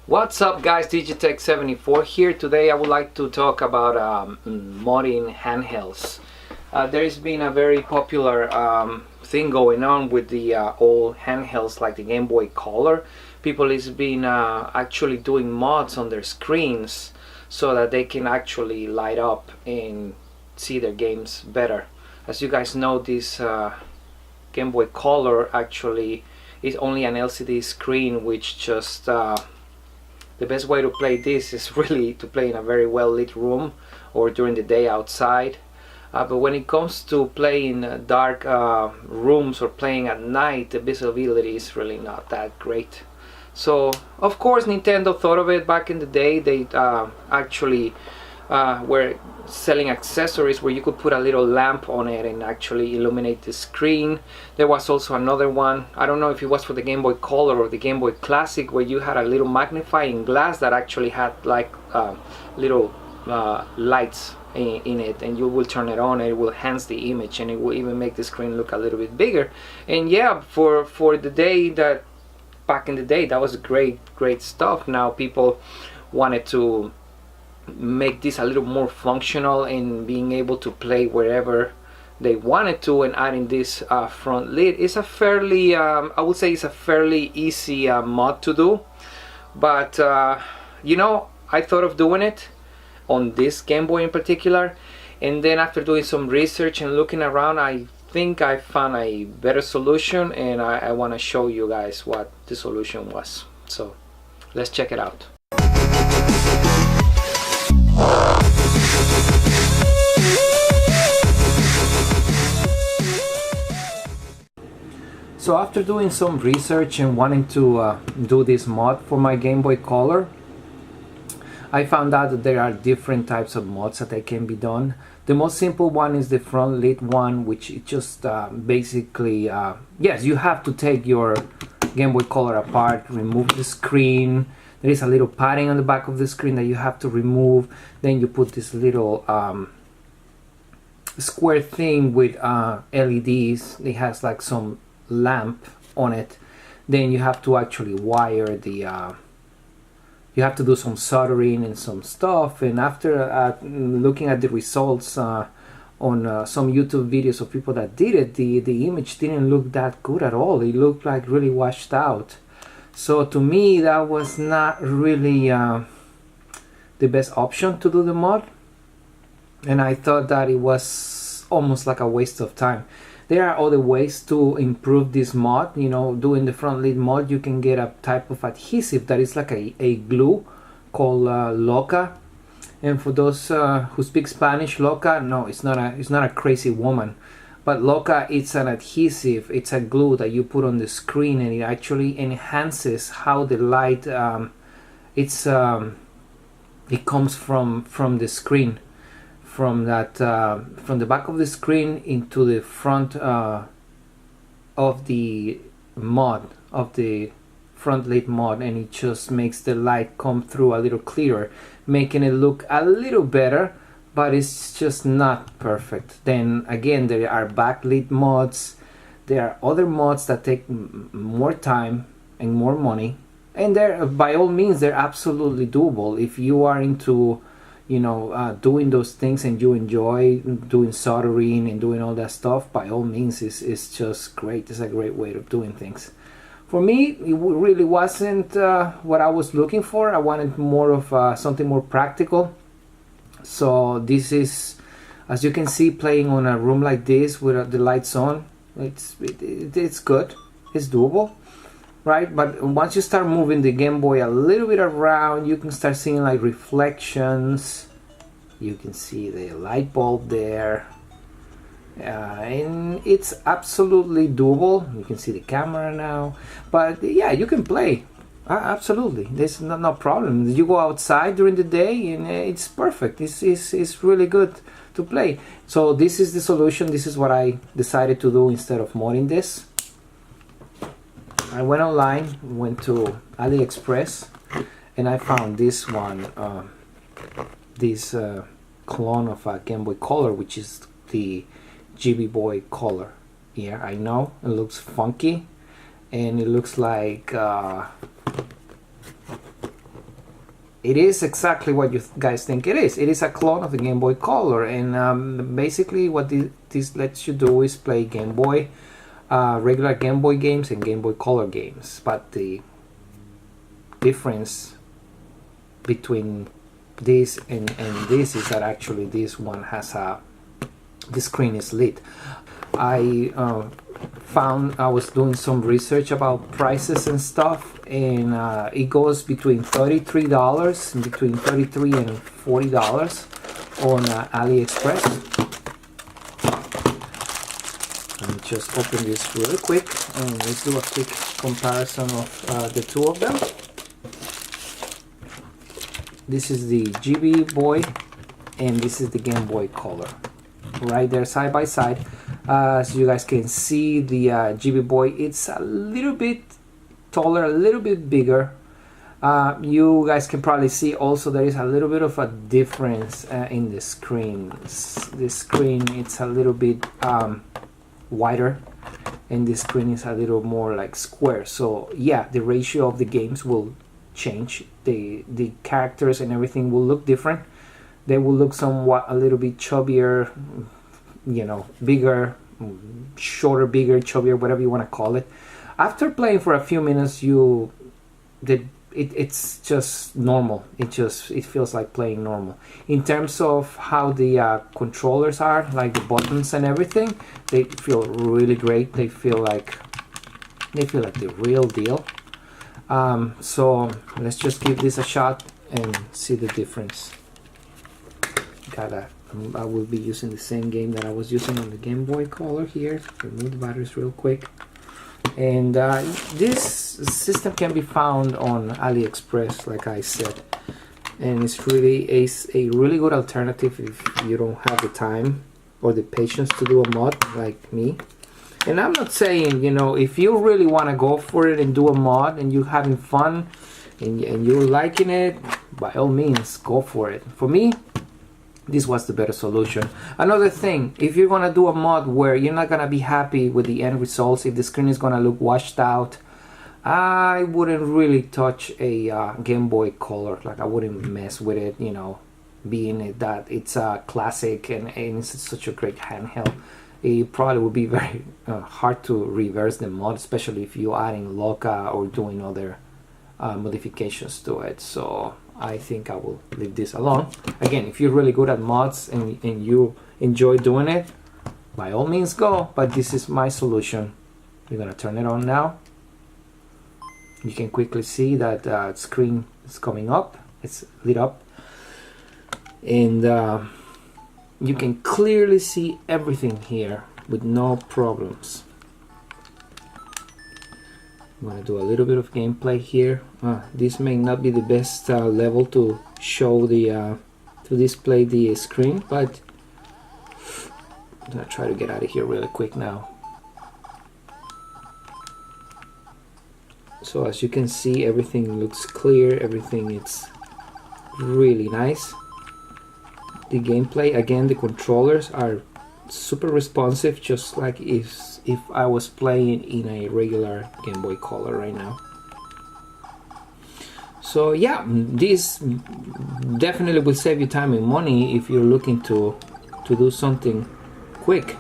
What's up guys, Digitek 74 here. Today I would like to talk about modding handhelds. There's been a very popular thing going on with the old handhelds like the Game Boy Color. People is been actually doing mods on their screens so that they can actually light up and see their games better. As you guys know, this Game Boy Color actually is only an LCD screen, which just the best way to play this is really to play in a very well lit room or during the day outside. But when it comes to playing dark rooms or playing at night, the visibility is really not that great. So of course Nintendo thought of it back in the day. They actually were selling accessories where you could put a little lamp on it and actually illuminate the screen. There was also another one, I don't know if it was for the Game Boy Color or the Game Boy Classic, where you had a little magnifying glass that actually had like little lights in it, and you will turn it on and it will enhance the image, and it will even make the screen look a little bit bigger. And yeah, for the day that back in the day, that was great stuff. Now people wanted to make this a little more functional and being able to play wherever they wanted to, and adding this front lid is a fairly I would say it's a fairly easy mod to do. But you know, I thought of doing it on this Game Boy in particular, and then after doing some research and looking around, I think I found a better solution, and I want to show you guys what the solution was. So let's check it out. So after doing some research and wanting to do this mod for my Game Boy Color, I found out that there are different types of mods that can be done. The most simple one is the front lit one, which it just basically, yes, you have to take your Game Boy Color apart, remove the screen. There is a little padding on the back of the screen that you have to remove. Then you put this little square thing with LEDs. It has like some lamp on it. Then you have to actually wire the you have to do some soldering and some stuff. And after looking at the results on some YouTube videos of people that did it, the image didn't look that good at all. It looked like really washed out. So to me, that was not really the best option to do the mod, and I thought that it was almost like a waste of time. There are other ways to improve this mod. You know, doing the front lid mod, you can get a type of adhesive that is like a glue called Loca. And for those who speak Spanish, Loca, no, it's not a crazy woman. But Loca, it's an adhesive, it's a glue that you put on the screen, and it actually enhances how the light it comes from the screen, from the back of the screen into the front of the mod, of the front lit mod, and it just makes the light come through a little clearer, making it look a little better. But it's just not perfect. Then again, there are backlit mods. There are other mods that take more time and more money, and they're, by all means, they're absolutely doable if you are into, you know, doing those things and you enjoy doing soldering and doing all that stuff. By all means, it's just great. It's a great way of doing things. For me, it really wasn't what I was looking for. I wanted more of something more practical. So this is, as you can see, playing on a room like this with the lights on, it's good, it's doable, right? But once you start moving the Game Boy a little bit around, you can start seeing like reflections. You can see the light bulb there, and it's absolutely doable. You can see the camera now, but yeah, you can play. Absolutely, there's no problem. You go outside during the day and it's perfect. It's really good to play. So this is the solution. This is what I decided to do instead of modding this. I went online, went to AliExpress, and I found this one, this clone of a Game Boy Color, which is the GB Boy Color. Yeah, I know it looks funky, and it looks like it is exactly what you guys think it is. It is a clone of the Game Boy Color, and basically what this lets you do is play Game Boy, regular Game Boy games and Game Boy Color games. But the difference between this and this is that actually this one has the screen is lit. I was doing some research about prices and stuff, and it goes between $33 and between $33 and $40 on AliExpress. Let me just open this really quick and let's do a quick comparison of the two of them. This is the GB Boy and this is the Game Boy Color. Right there side by side. As you guys can see, the GB Boy, it's a little bit taller, a little bit bigger. You guys can probably see also there is a little bit of a difference in the screen. The screen, it's a little bit wider, and this screen is a little more like square. So yeah, the ratio of the games will change. The characters and everything will look different. They will look somewhat a little bit chubbier, you know, bigger, shorter, bigger, chubbier, whatever you want to call it. After playing for a few minutes, it's just normal. It feels like playing normal. In terms of how the controllers are, like the buttons and everything, they feel really great. They feel like the real deal. So let's just give this a shot and see the difference. I will be using the same game that I was using on the Game Boy Color here. Remove the batteries real quick. And this system can be found on AliExpress, like I said. And it's really a really good alternative if you don't have the time or the patience to do a mod like me. And I'm not saying, you know, if you really want to go for it and do a mod and you're having fun and you're liking it, by all means, go for it. For me, this was the better solution. Another thing, if you're gonna do a mod where you're not gonna be happy with the end results, if the screen is gonna look washed out, I wouldn't really touch a Game Boy Color. Like, I wouldn't mess with it, you know, being that it's a classic and it's such a great handheld. It probably would be very hard to reverse the mod, especially if you're adding Loca or doing other modifications to it. So I think I will leave this alone. Again, if you're really good at mods and you enjoy doing it, by all means go, but this is my solution. We're gonna turn it on now. You can quickly see that screen is coming up, it's lit up, and you can clearly see everything here with no problems. I'm going to do a little bit of gameplay here. This may not be the best level to show the to display the screen, but I'm going to try to get out of here really quick now. So as you can see, everything looks clear, everything is really nice. The gameplay, again, the controllers are super responsive, just like if I was playing in a regular Game Boy Color right now. So yeah, this definitely will save you time and money if you're looking to do something quick,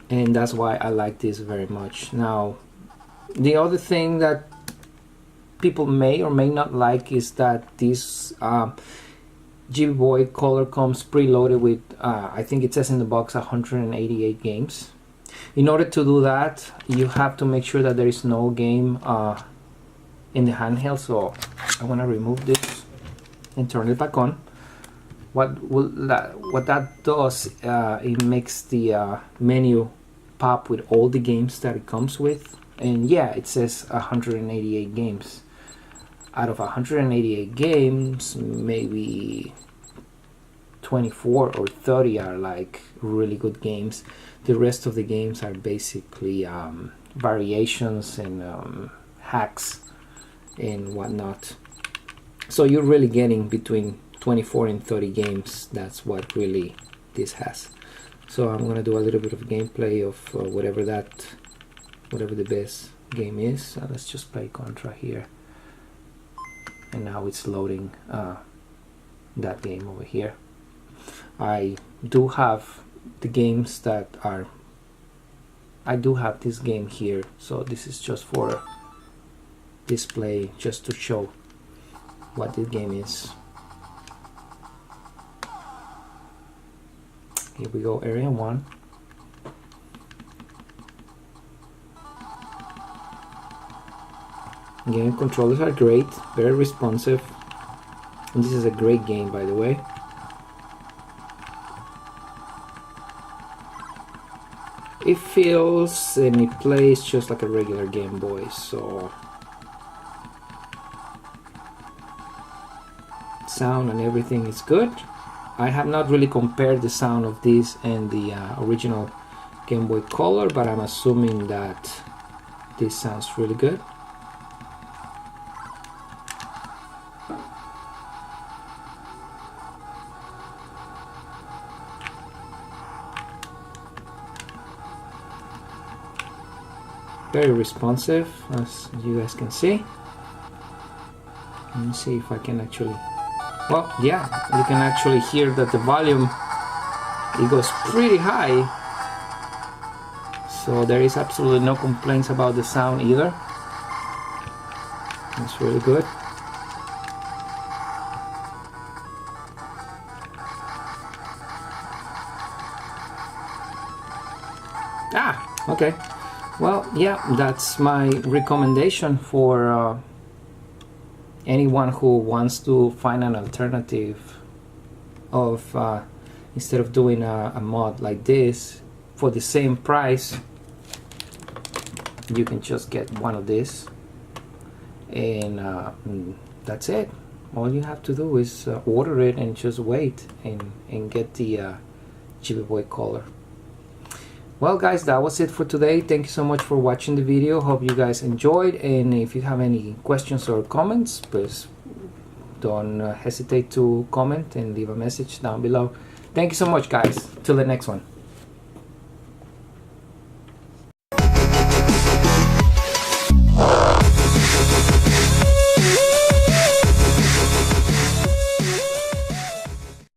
and that's why I like this very much. Now, the other thing that people may or may not like is that this GB Boy Color comes preloaded with, I think it says in the box, 188 games. In order to do that, you have to make sure that there is no game in the handheld. So I want to remove this and turn it back on. What that does, it makes the menu pop with all the games that it comes with, and yeah, it says 188 games. Out of 188 games, maybe 24 or 30 are like really good games. The rest of the games are basically variations and hacks and whatnot. So you're really getting between 24 and 30 games. That's what really this has. So I'm gonna do a little bit of gameplay of whatever the best game is. Let's just play Contra here. and now it's loading that game over here. I do have the games that are, I do have this game here, so this is just for display, just to show what this game is. Here we go, area 1. Game controllers are great, very responsive, and this is a great game, by the way. It feels and it plays just like a regular Game Boy, so sound and everything is good. I have not really compared the sound of this and the original Game Boy Color, but I'm assuming that this sounds really good. Very responsive, as you guys can see. Let me see if I can actually, well, yeah, you can actually hear that the volume, it goes pretty high, so there is absolutely no complaints about the sound either. It's really good. Okay. Well, yeah, that's my recommendation for anyone who wants to find an alternative of instead of doing a mod like this for the same price. You can just get one of these, and that's it. All you have to do is order it and just wait and get the Chibi Boy Color. Well guys, that was it for today. Thank you so much for watching the video. Hope you guys enjoyed, and if you have any questions or comments, please don't hesitate to comment and leave a message down below. Thank you so much guys. Till the next one.